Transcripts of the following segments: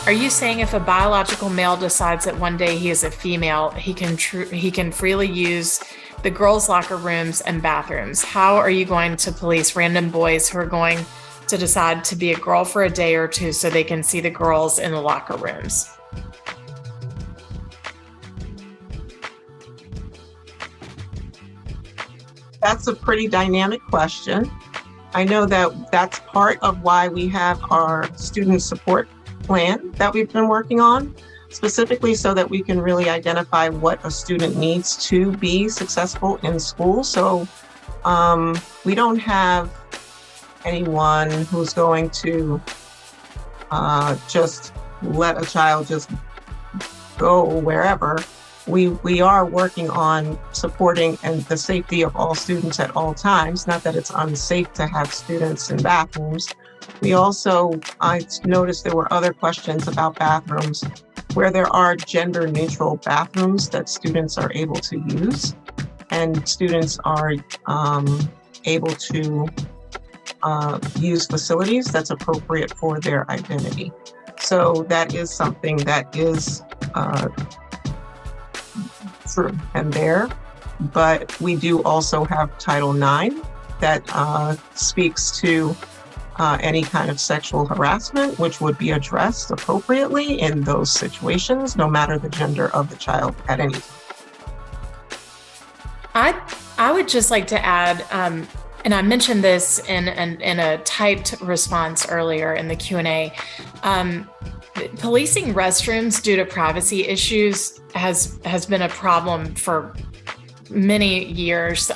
Are you saying if a biological male decides that one day he is a female, he can freely use the girls' locker rooms and bathrooms? How are you going to police random boys who are going to decide to be a girl for a day or two so they can see the girls in the locker rooms? That's a pretty dynamic question. I know that that's part of why we have our student support plan that we've been working on, specifically so that we can really identify what a student needs to be successful in school. So we don't have anyone who's going to just let a child just go wherever. We are working on supporting and the safety of all students at all times. Not that it's unsafe to have students in bathrooms. I noticed there were other questions about bathrooms where there are gender neutral bathrooms that students are able to use, and students are able to use facilities that's appropriate for their identity. So that is something that is true and there, but we do also have Title IX that speaks to any kind of sexual harassment, which would be addressed appropriately in those situations, no matter the gender of the child at any time. I would just like to add, and I mentioned this in a typed response earlier in the Q&A, policing restrooms due to privacy issues has been a problem for many years.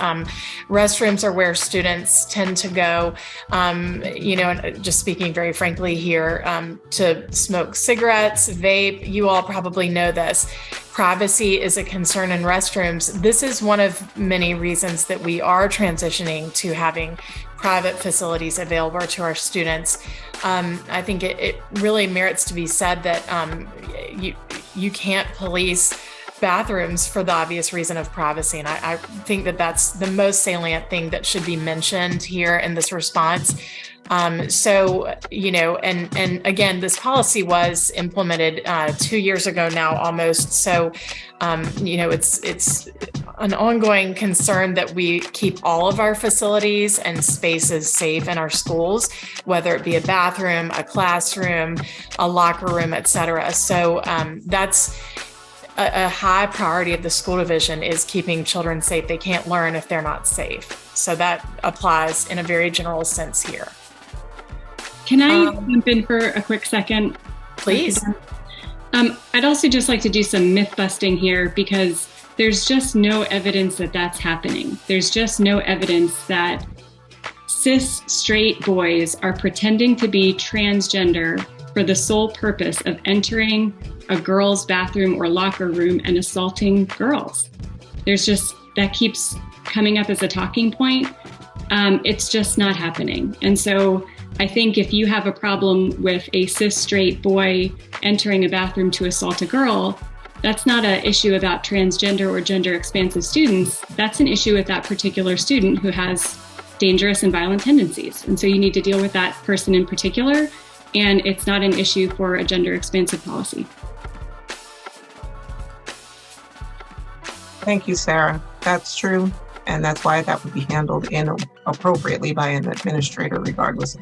Restrooms are where students tend to go, just speaking very frankly here, to smoke cigarettes, vape. You all probably know this. Privacy is a concern in restrooms. This is one of many reasons that we are transitioning to having private facilities available to our students. I think it really merits to be said that you can't police bathrooms for the obvious reason of privacy. And I think that that's the most salient thing that should be mentioned here in this response. And again, this policy was implemented 2 years ago now almost. So, it's an ongoing concern that we keep all of our facilities and spaces safe in our schools, whether it be a bathroom, a classroom, a locker room, et cetera. So that's a high priority of the school division, is keeping children safe. They can't learn if they're not safe. So that applies in a very general sense here. Can I jump in for a quick second? Please. I'd also just like to do some myth busting here, because there's just no evidence that that's happening. There's just no evidence that cis straight boys are pretending to be transgender for the sole purpose of entering a girl's bathroom or locker room and assaulting girls. That keeps coming up as a talking point. It's just not happening. And so I think if you have a problem with a cis straight boy entering a bathroom to assault a girl, that's not an issue about transgender or gender expansive students. That's an issue with that particular student who has dangerous and violent tendencies. And so you need to deal with that person in particular. And it's not an issue for a gender expansive policy. Thank you, Sarah. That's true. And that's why that would be handled appropriately by an administrator, regardless of